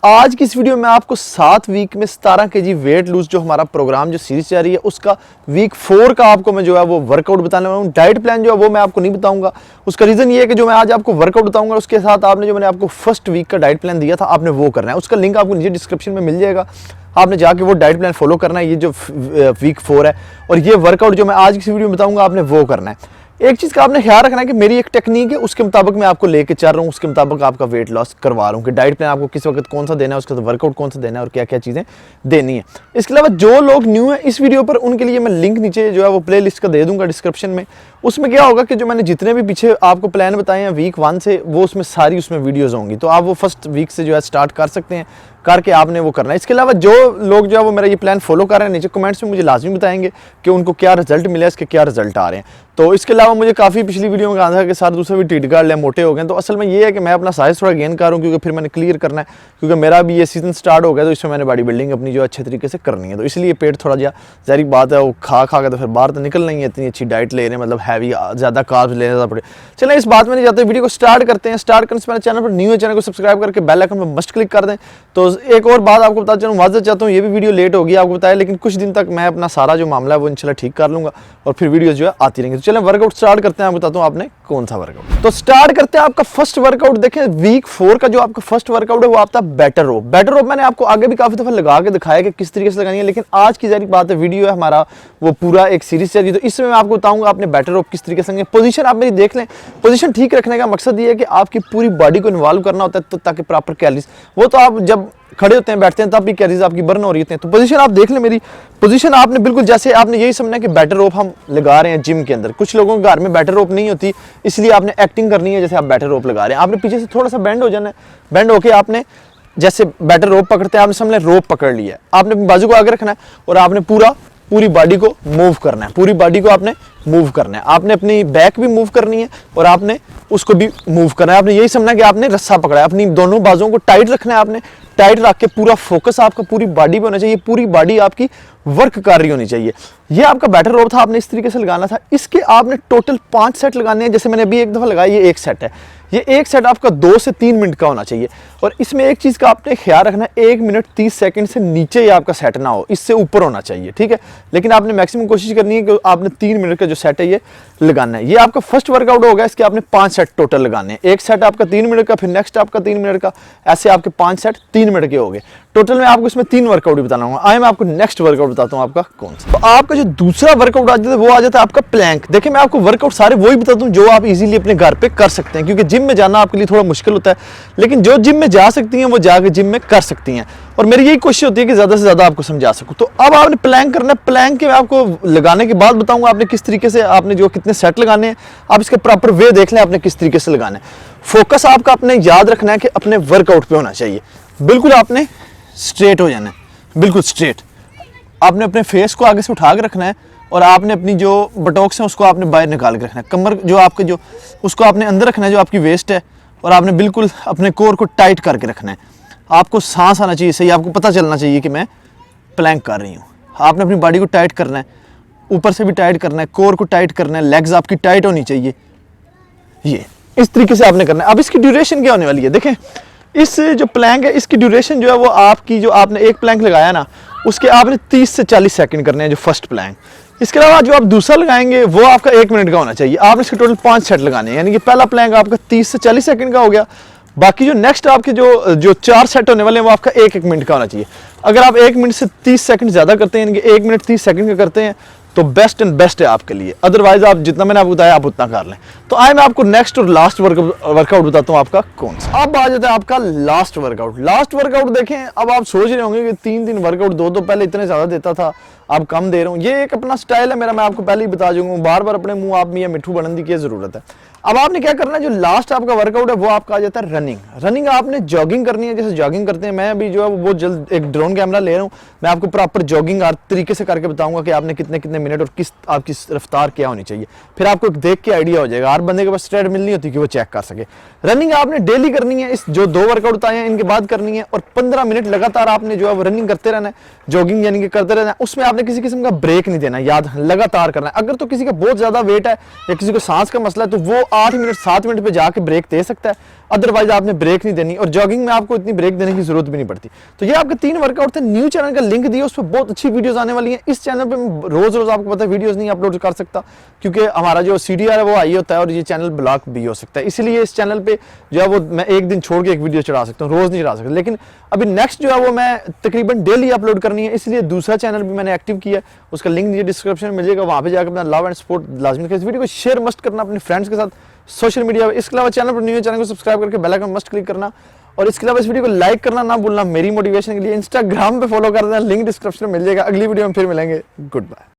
आज की इस वीडियो में आपको 7 वीक में 17 केजी वेट लूज जो हमारा प्रोग्राम जो सीरीज जा रही है उसका वीक 4 का आपको मैं जो है वो वर्कआउट बताने वाला हूँ। डाइट प्लान जो है वो मैं आपको नहीं बताऊंगा। उसका रीजन ये है कि जो मैं आज आपको वर्कआउट बताऊंगा उसके साथ आपने जो मैंने आपको फर्स्ट वीक का डाइट प्लान दिया था आपने वो करना है। उसका लिंक आपको नीचे डिस्क्रिप्शन में मिल जाएगा। आपने जाके वो डाइट प्लान फॉलो करना है। ये जो वीक 4 है और ये वर्कआउट जो मैं आज की वीडियो में बताऊंगा आपने वो करना है। एक चीज़ का आपने ख्याल रखना है कि मेरी एक टेक्निक है उसके मुताबिक मैं आपको लेके चल रहा हूँ, उसके मुताबिक आपका वेट लॉस करवा रहा हूँ कि डाइट प्लान आपको किस वक्त कौन सा देना है, उसके साथ वर्कआउट कौन सा देना है और क्या क्या चीज़ें देनी है। इसके अलावा जो लोग न्यू है इस वीडियो पर उनके लिए मैं लिंक नीचे जो है वो प्ले लिस्ट का दे दूंगा डिस्क्रिप्शन में। उसमें क्या होगा कि जो मैंने जितने भी पीछे आपको प्लान बताए हैं वीक 1 से वो उसमें सारी उसमें वीडियोज़ होंगी, तो आप वो फर्स्ट वीक से जो है स्टार्ट कर सकते हैं, करके आपने वो करना है। इसके अलावा जो लोग जो है वो मेरा ये प्लान फॉलो कर रहे हैं नीचे कमेंट्स में मुझे लाजमी बताएंगे कि उनको क्या रिजल्ट मिला है, इसके क्या रिजल्ट आ रहे हैं। तो इसके अलावा मुझे काफ़ी पिछली वीडियो में कहा था कि सर दूसरा भी टीट कर लिया, मोटे हो गए। तो असल में ये है कि मैं अपना साइज़ थोड़ा गेन कर रहा हूँ क्योंकि फिर मैंने क्लियर करना है, क्योंकि मेरा भी ये सीजन स्टार्ट हो गया तो इसमें मैंने बॉडी बिल्डिंग अपनी जो अच्छे तरीके से करनी है। तो इसलिए पेट थोड़ा ज़ाहिर बात है वो खा के तो फिर बाहर तो निकल नहीं है। इतनी अच्छी डाइट ले रहे हैं, मतलब हैवी ज़्यादा कार्ब्स ले रहे पड़े। चलें इस बात में नहीं जाते, वीडियो को स्टार्ट करते हैं। स्टार्ट करने से पहले चैनल पर न्यू है, चैनल को सब्सक्राइब करके बेल आइकन पर मस्ट क्लिक कर दें। तो एक और बात आपको बता चलूँ, माजरत चाहता हूँ ये भी वीडियो लेट होगी आपको बताया, लेकिन कुछ दिन तक मैं अपना सारा जो मामला है वो इंशाल्लाह ठीक कर लूँगा और फिर वीडियो जो है आती रहेंगी। तो चलें वर्कआउट स्टार्ट करते हैं। आपको बताता हूँ आपने कौन सा वर्कआउट। तो स्टार्ट करते हैं आपका फर्स्ट वर्कआउट। देखें वीक 4 का जो आपका फर्स्ट वर्कआउट है वो आपका बेटर रोप। बेटर रोप मैंने आपको आगे भी काफ़ी दफ़ा लगा के दिखाया कि किस तरीके से लगानी है, लेकिन आज की ज़ाहिर बात है वीडियो है हमारा वो पूरा एक सीरीज चल रही है, तो इसमें मैं आपको बताऊँगा आपने बेटर रोप किस तरीके से। पोजीशन आप मेरी देख लें। पोजीशन ठीक रखने का मकसद ये है कि आपकी पूरी बॉडी को इन्वॉल्व करना होता है, तो ताकि प्रॉपर कैलोरीज वो तो आप जब खड़े होते हैं बैठते हैं तब भी कैलोरीज आपकी बर्न हो रही होती हैं। तो पोजीशन आप देख लें मेरी पोजीशन आपने बिल्कुल जैसे आपने यही समझना कि बैटर रोप हम लगा रहे हैं जिम के अंदर। कुछ लोगों के घर में बैटर रोप नहीं होती, इसलिए आपने एक्टिंग करनी है जैसे आप बैटर रोप लगा रहे हैं। आपने पीछे से थोड़ा सा बेंड हो जाना है। बेंड होके आपने जैसे बैटर रोप पकड़ते हैं आपने सामने रोप पकड़ लिया है, आपने बाजू को आगे रखना है और आपने पूरी बॉडी को मूव करना है। पूरी बॉडी को आपने मूव करना है। आपने अपनी बैक भी मूव करनी है और आपने उसको भी मूव करना है। आपने यही समझना है कि आपने रस्सा पकड़ा है, अपनी दोनों बाजुओं को टाइट रखना है। आपने टाइट रख के पूरा फोकस आपका पूरी बॉडी पे होना चाहिए, पूरी बॉडी आपकी वर्क कर रही होनी चाहिए। ये आपका बैटर रोप था, आपने इस तरीके से लगाना था। इसके आपने टोटल 5 सेट लगाने हैं। जैसे मैंने अभी एक दफ़ा लगाया, ये एक सेट है। ये एक सेट आपका 2 से 3 मिनट का होना चाहिए और इसमें एक चीज़ का आपने ख्याल रखना है, 1 मिनट 30 सेकंड से नीचे ही आपका सेट ना हो, इससे ऊपर होना चाहिए, ठीक है। लेकिन आपने मैक्सिमम कोशिश करनी है कि आपने 3 मिनट का जो सेट है ये लगाना है। ये आपका फर्स्ट वर्कआउट होगा। इसके आपने 5 सेट टोटल लगाने हैं। एक सेट आपका 3 मिनट का, फिर नेक्स्ट आपका 3 मिनट का, ऐसे आपके 5 सेट 3 मिनट के हो गए। टोटल में आपको इसमें 3 वर्कआउट भी बताना होगा। आए मैं आपको नेक्स्ट वर्कआउट बताता हूँ आपका कौन सा। तो आपका जो दूसरा वर्कआउट आ जाता है वो आ जाता है आपका प्लैंक। देखिए मैं आपको वर्कआउट सारे वही बताता हूँ जो आप इजीली अपने घर पे कर सकते हैं, क्योंकि जिम में जाना आपके लिए थोड़ा मुश्किल होता है, लेकिन जो जिम में जा सकती हैं वो जाकर जिम में कर सकती हैं। और मेरी यही कोशिश होती है कि ज़्यादा से ज़्यादा आपको समझा सकूँ। तो अब आपने प्लैंक करना है। प्लैंक के मैं आपको लगाने के बाद बताऊँगा आपने किस तरीके से आपने जो कितने सेट लगाने हैं। आप इसके प्रॉपर वे देख लें आपने किस तरीके से लगाना है। फोकस आपका अपने याद रखना है कि अपने वर्कआउट पे होना चाहिए। बिल्कुल आपने स्ट्रेट हो जाना है, बिल्कुल स्ट्रेट। आपने अपने फेस को आगे से उठा के रखना है और आपने अपनी जो बटॉक्स हैं उसको आपने बाहर निकाल के रखना है। कमर जो आपके जो उसको आपने अंदर रखना है, जो आपकी वेस्ट है, और आपने बिल्कुल अपने कोर को टाइट करके रखना है। आपको सांस आना चाहिए सही, आपको पता चलना चाहिए कि मैं प्लैंक कर रही हूँ। आपने अपनी बॉडी को टाइट करना है, ऊपर से भी टाइट करना है, कोर को टाइट करना है, लेग्स आपकी टाइट होनी चाहिए। ये इस तरीके से आपने करना है। अब इसकी ड्यूरेशन क्या होने वाली है, देखें इस जो प्लैंक है इसकी ड्यूरेशन जो है वो आपकी जो आपने एक प्लैंक लगाया ना उसके आपने 30 से 40 सेकंड करने हैं जो फर्स्ट प्लैंक। इसके अलावा जो आप दूसरा लगाएंगे वो आपका 1 मिनट का होना चाहिए। आपने इसके टोटल 5 सेट लगाने हैं, यानी कि पहला प्लैंक आपका 30 से 40 सेकंड का हो गया। बाकी जो नेक्स्ट आपके जो 4 सेट होने वाले हैं वो आपका 1-1 मिनट का होना चाहिए। अगर आप 1 मिनट से 30 सेकंड ज़्यादा करते हैं, यानी कि 1 मिनट 30 सेकंड का करते हैं तो बेस्ट एंड बेस्ट है आपके लिए। अदरवाइज आप जितना मैंने आपको बताया आप उतना कर लें। तो आए मैं आपको नेक्स्ट और लास्ट वर्कआउट बताता हूँ आपका कौन सा। अब आ जाता है आपका लास्ट वर्कआउट। लास्ट वर्कआउट देखें, अब आप सोच रहे होंगे कि 3 दिन वर्कआउट 2 पहले इतने ज़्यादा देता था अब कम दे रहा हूँ। ये एक अपना स्टाइल है मेरा, मैं आपको पहले ही बता दूंगा। बार बार अपने मुंह आप मियां मिठू बनने की ज़रूरत है। अब आपने क्या करना है, जो लास्ट आपका वर्कआउट है वो आपका आ जाता है रनिंग। रनिंग आपने जॉगिंग करनी है, जैसे जॉगिंग करते हैं। मैं अभी जो है वो बहुत जल्द एक ड्रोन कैमरा ले रहा हूँ, मैं आपको प्रॉपर जॉगिंग हर तरीके से करके बताऊंगा कि आपने कितने कितने मिनट और किस आपकी रफ्तार क्या होनी चाहिए। फिर आपको देख के आइडिया हो जाएगा। हर बंदे के पास ट्रेडमिल नहीं होती कि वो चेक कर सके। रनिंग आपने डेली करनी है। इस जो 2 वर्कआउट आए हैं इनके बाद करनी है और 15 मिनट लगातार आपने जो है वो रनिंग करते रहना है, जॉगिंग यानी कि करते रहना है। उसमें आपने किसी किस्म का ब्रेक नहीं देना, याद लगातार करना है। अगर तो किसी का बहुत ज्यादा वेट है या किसी को सांस का मसला है तो वो 8 मिनट 7 मिनट पे जाके ब्रेक दे सकता है, अदरवाइज आपने ब्रेक नहीं देनी, और जॉगिंग में आपको इतनी ब्रेक देने की जरूरत भी नहीं पड़ती। तो ये आपके 3 वर्कआउट थे। न्यू चैनल का लिंक दिया, उस पर बहुत अच्छी वीडियोस आने वाली हैं। इस चैनल पे मैं रोज रोज आपको पता है वीडियोस नहीं अपलोड कर सकता, क्योंकि हमारा जो CDR है वो हाई होता है और ये चैनल ब्लॉक भी हो सकता है, इसलिए इस चैनल पे जो है वो मैं एक दिन छोड़ के एक वीडियो चढ़ा सकता हूँ, रोज नहीं चढ़ा सकता। लेकिन अभी नेक्स्ट जो है वो मैं तकरीबन डेली अपलोड करनी है, इसलिए दूसरा चैनल भी मैंने एक्टिव किया है, उसका लिंक नीचे डिस्क्रिप्शन में मिल जाएगा, वहाँ पे जाकर अपना लव एंड सपोर्ट लाजमी करें। इस वीडियो को शेयर मस्ट करना अपने फ्रेंड्स के साथ सोशल मीडिया पे। इसके अलावा चैनल पर न्यू है, चैनल को सब्सक्राइब करके बेल आइकन मस्ट क्लिक करना, और इसके अलावा इस वीडियो को लाइक करना ना भूलना मेरी मोटिवेशन के लिए। इंस्टाग्राम पे फॉलो कर देना, लिंक डिस्क्रिप्शन में मिल जाएगा। अगली वीडियो में फिर मिलेंगे, गुड बाय।